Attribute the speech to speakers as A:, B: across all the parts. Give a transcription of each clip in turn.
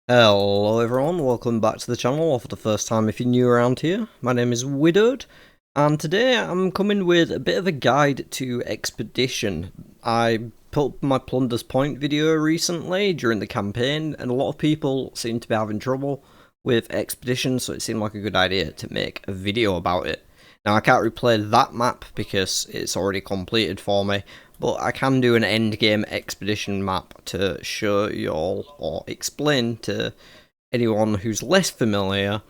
A: Hello everyone, welcome back to the channel, or for the first time if you're new around here. My name is Widowed, and today I'm coming with a bit of a guide to Expedition. I put up my Plunder's Point video recently during the campaign, and a lot of people seem to be having trouble with Expedition, so it seemed like a good idea to make a video about it. Now I can't replay that map because it's already completed for me, but I can do an endgame expedition map to show you all, or explain to anyone who's less familiar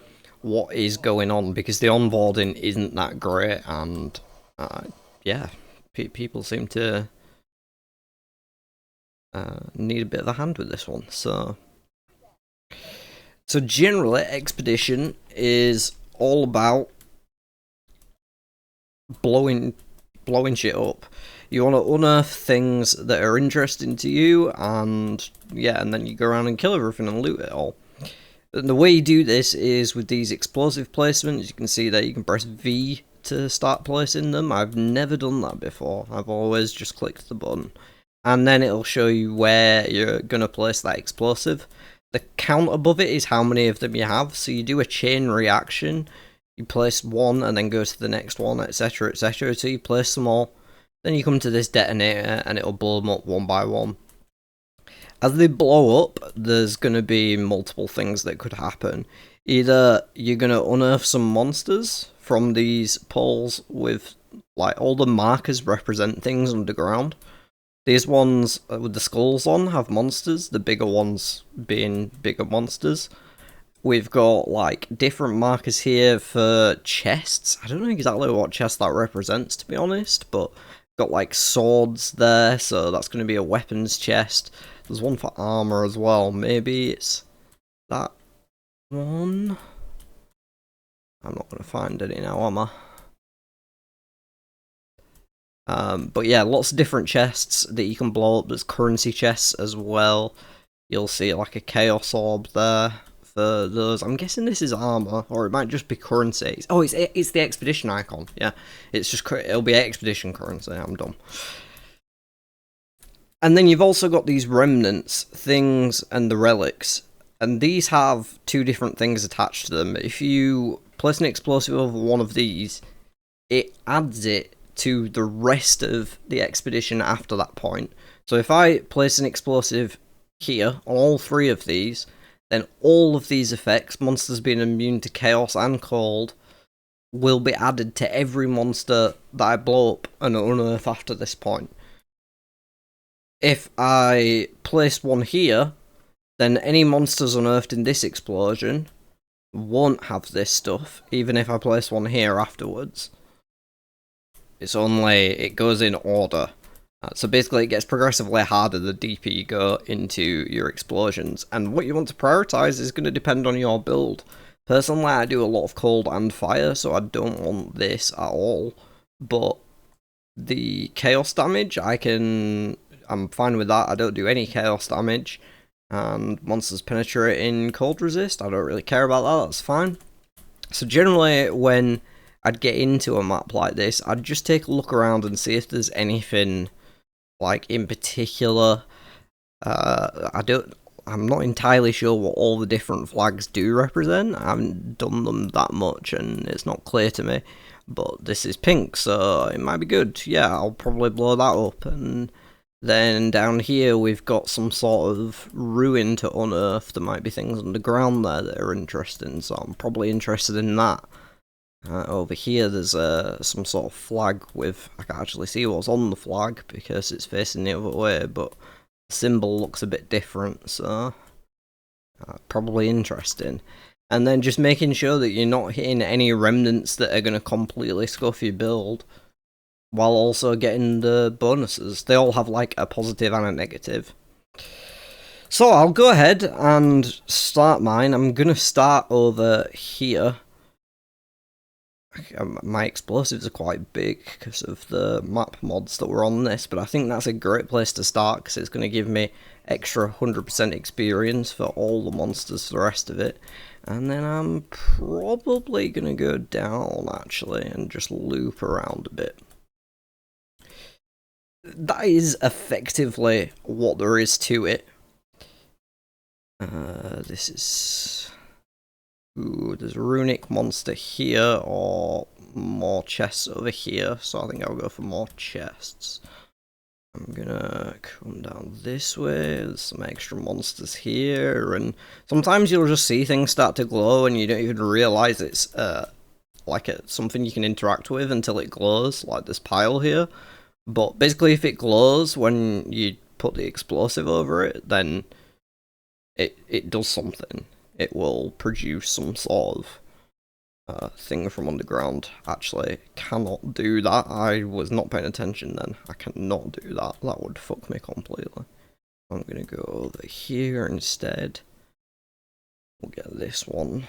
A: what is going on, because the onboarding isn't that great, and yeah, people seem to need a bit of a hand with this one. So generally, expedition is all about blowing shit up. You want to unearth things that are interesting to you, and yeah, and then you go around and kill everything and loot it all. And the way you do this is with these explosive placements. You can see that you can press V to start placing them. I've never done that before. I've always just clicked the button. And then it'll show you where you're going to place that explosive. The count above it is how many of them you have. So you do a chain reaction. You place one and then go to the next one, etc, etc. So you place them all. Then you come to this detonator and it'll blow them up one by one. As they blow up, there's going to be multiple things that could happen. Either you're going to unearth some monsters from these poles with, like, all the markers represent things underground. These ones with the skulls on have monsters, the bigger ones being bigger monsters. We've got, like, different markers here for chests. I don't know exactly what chest that represents, to be honest, but got, like, swords there, so that's going to be a weapons chest. There's one for armor as well. Maybe it's that one. I'm not going to find any now, am I? But yeah, lots of different chests that you can blow up. There's currency chests as well. You'll see like a chaos orb there for those. I'm guessing this is armor, or it might just be currency. Oh, it's the expedition icon. Yeah, it's just it'll be expedition currency. I'm dumb. And then you've also got these remnants things and the relics, and these have two different things attached to them. If you place an explosive over one of these, it adds it to the rest of the expedition after that point. So if I place an explosive here on all three of these, then all of these effects, monsters being immune to chaos and cold, will be added to every monster that I blow up and unearth after this point. If I place one here, then any monsters unearthed in this explosion won't have this stuff, even if I place one here afterwards. It's only, it goes in order. So basically it gets progressively harder the deeper you go into your explosions, and what you want to prioritise is going to depend on your build. Personally, I do a lot of cold and fire, so I don't want this at all, but the chaos damage, I'm fine with that. I don't do any chaos damage, and monsters penetrating cold resist, I don't really care about that, that's fine. So generally, when I'd get into a map like this, I'd just take a look around and see if there's anything, like, in particular. I'm not entirely sure what all the different flags do represent. I haven't done them that much, and it's not clear to me. But this is pink, so it might be good. Yeah, I'll probably blow that up. And then down here we've got some sort of ruin to unearth. There might be things underground there that are interesting, so I'm probably interested in that. Over here there's some sort of flag with, I can't actually see what's on the flag because it's facing the other way, but the symbol looks a bit different, so probably interesting. And then just making sure that you're not hitting any remnants that are going to completely scuff your build, while also getting the bonuses. They all have like a positive and a negative. So I'll go ahead and start mine. I'm going to start over here. My explosives are quite big because of the map mods that were on this, but I think that's a great place to start because it's going to give me extra 100% experience for all the monsters for the rest of it. And then I'm probably going to go down, actually, and just loop around a bit. That is effectively what there is to it. This is... Ooh, there's a runic monster here, or more chests over here, so I think I'll go for more chests. I'm gonna come down this way, there's some extra monsters here, and sometimes you'll just see things start to glow and you don't even realise it's like something you can interact with until it glows, like this pile here. But basically if it glows when you put the explosive over it, then it does something. It will produce some sort of thing from underground. Actually, cannot do that. I was not paying attention then. I cannot do that. That would fuck me completely. I'm gonna go over here instead. We'll get this one.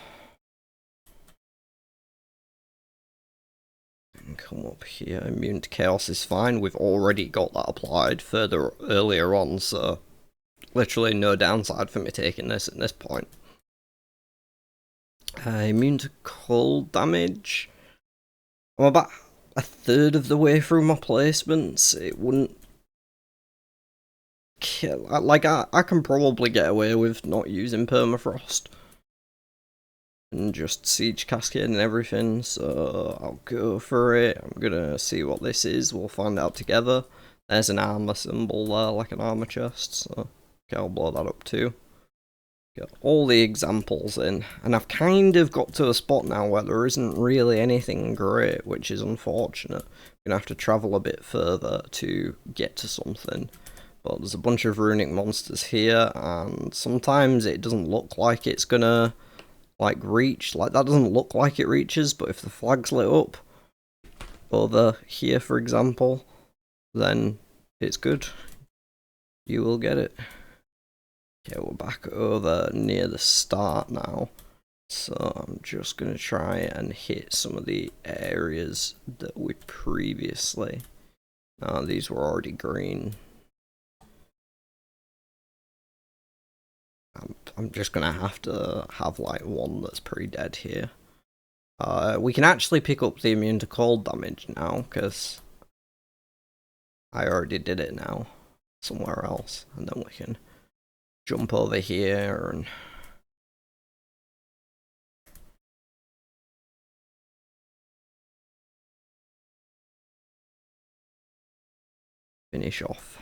A: And come up here. Immune to chaos is fine. We've already got that applied further earlier on, so literally no downside for me taking this at this point. Immune to cold damage. I'm about a third of the way through my placements. It wouldn't kill. Like, I can probably get away with not using permafrost and just siege cascade and everything, so I'll go for it. I'm gonna see what this is. We'll find out together. There's an armor symbol there, like an armor chest, so okay, I'll blow that up too. Get all the examples in, and I've kind of got to a spot now where there isn't really anything great, which is unfortunate. I'm gonna have to travel a bit further to get to something, but there's a bunch of runic monsters here, and sometimes it doesn't look like it's gonna like reach, like that doesn't look like it reaches, but if the flag's lit up over here, for example, then it's good. You will get it. Okay, we're back over near the start now, so I'm just going to try and hit some of the areas that we previously... these were already green. I'm just going to have like one that's pretty dead here. We can actually pick up the immune to cold damage now, because I already did it now somewhere else, and then we can jump over here and finish off.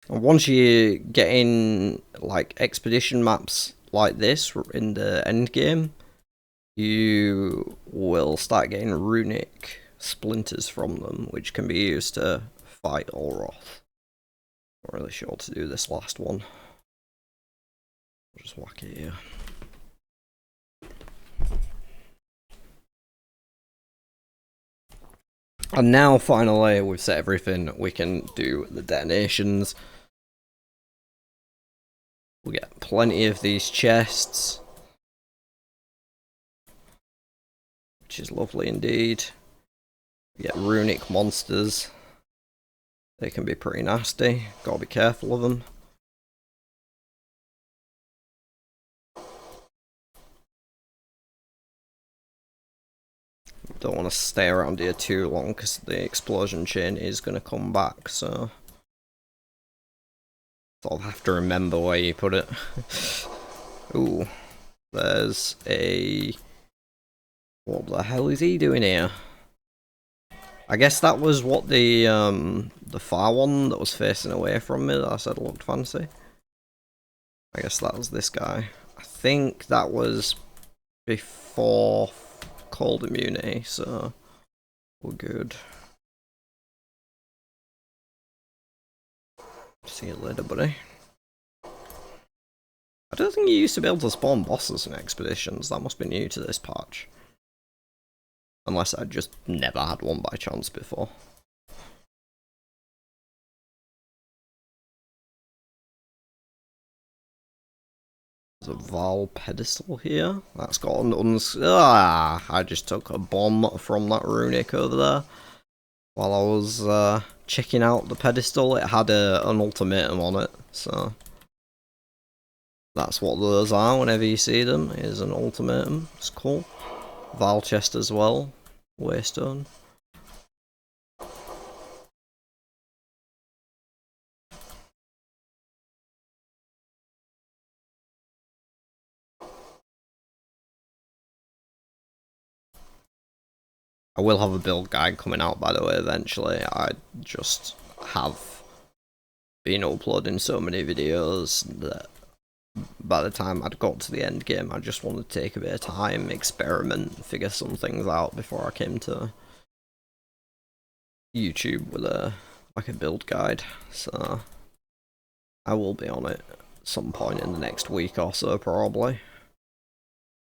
A: And once you get in like expedition maps like this in the end game, you will start getting runic splinters from them, which can be used to fight Olroth. Not really sure to do this last one. I'll just whack it here. And now finally we've set everything, we can do the detonations. We'll get plenty of these chests, which is lovely indeed. We get runic monsters. They can be pretty nasty, gotta be careful of them. Don't want to stay around here too long because the explosion chain is going to come back, so I'll have to remember where you put it. Ooh, there's a... What the hell is he doing here? I guess that was what the far one that was facing away from me that I said looked fancy. I guess that was this guy. I think that was before cold immunity, so we're good. See you later, buddy. I don't think you used to be able to spawn bosses in expeditions. That must be new to this patch. Unless I just never had one by chance before. There's a Val pedestal here. That's got an I just took a bomb from that runic over there. While I was checking out the pedestal, it had an ultimatum on it, so That's what those are whenever you see them, is an ultimatum. It's cool. Vile chest as well. Waystone. I will have a build guide coming out, by the way, eventually. I just have been uploading so many videos that by the time I'd got to the end game, I just wanted to take a bit of time, experiment, figure some things out before I came to YouTube with a build guide. So I will be on it at some point in the next week or so, probably.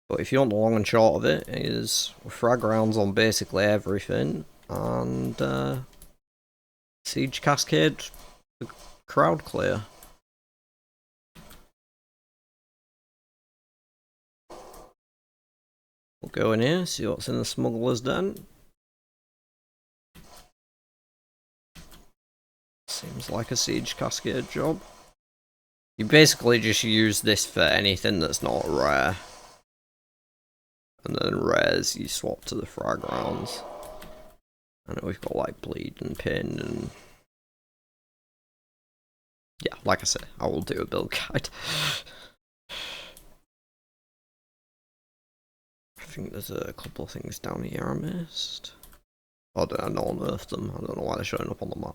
A: But if you want the long and short of it, is frag rounds on basically everything, and Siege Cascade crowd clear. We'll go in here, see what's in the smuggler's den. Seems like a Siege Cascade job. You basically just use this for anything that's not rare. And then rares you swap to the frag rounds. And we've got like bleed and pin and yeah, like I said, I will do a build guide. I think there's a couple of things down here I missed. Oh, did I not unearth them? I don't know why they're showing up on the map.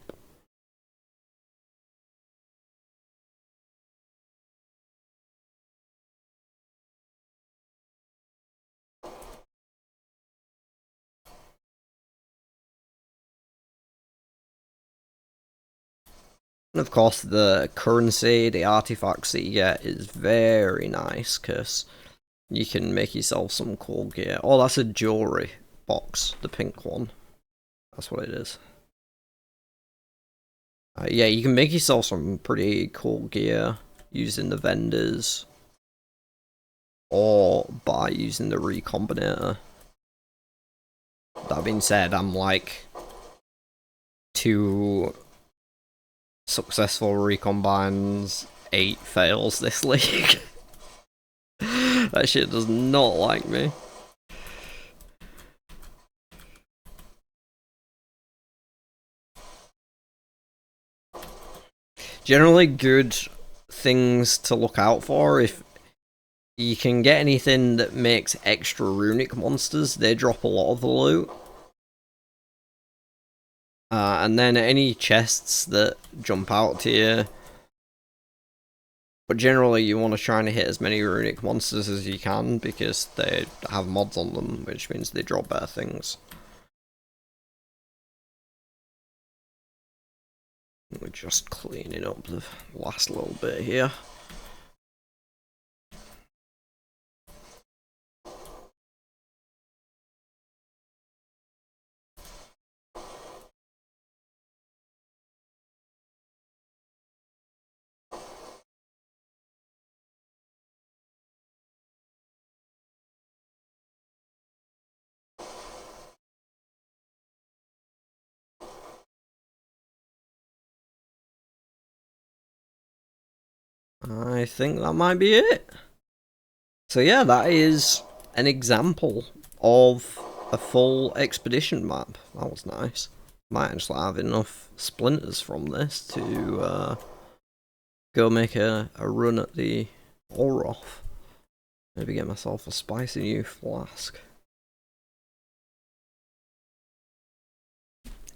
A: And of course, the currency, the artifacts that you get is very nice because you can make yourself some cool gear. Oh, that's a jewelry box, the pink one. That's what it is. Yeah, you can make yourself some pretty cool gear using the vendors or by using the recombinator. That being said, I'm like 2 successful recombines, 8 fails this league. That shit does not like me. Generally good things to look out for. If you can get anything that makes extra runic monsters, they drop a lot of the loot. And then any chests that jump out to you. But generally you want to try and hit as many runic monsters as you can because they have mods on them, which means they drop better things. We're just cleaning up the last little bit here. I think that might be it. So yeah, that is an example of a full expedition map. That was nice. Might actually have enough splinters from this to go make a run at the Oroth. Maybe get myself a spicy new flask.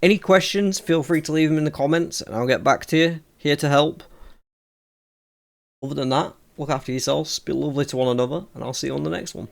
A: Any questions, feel free to leave them in the comments and I'll get back to you. Here to help. Other than that, look after yourselves, be lovely to one another, and I'll see you on the next one.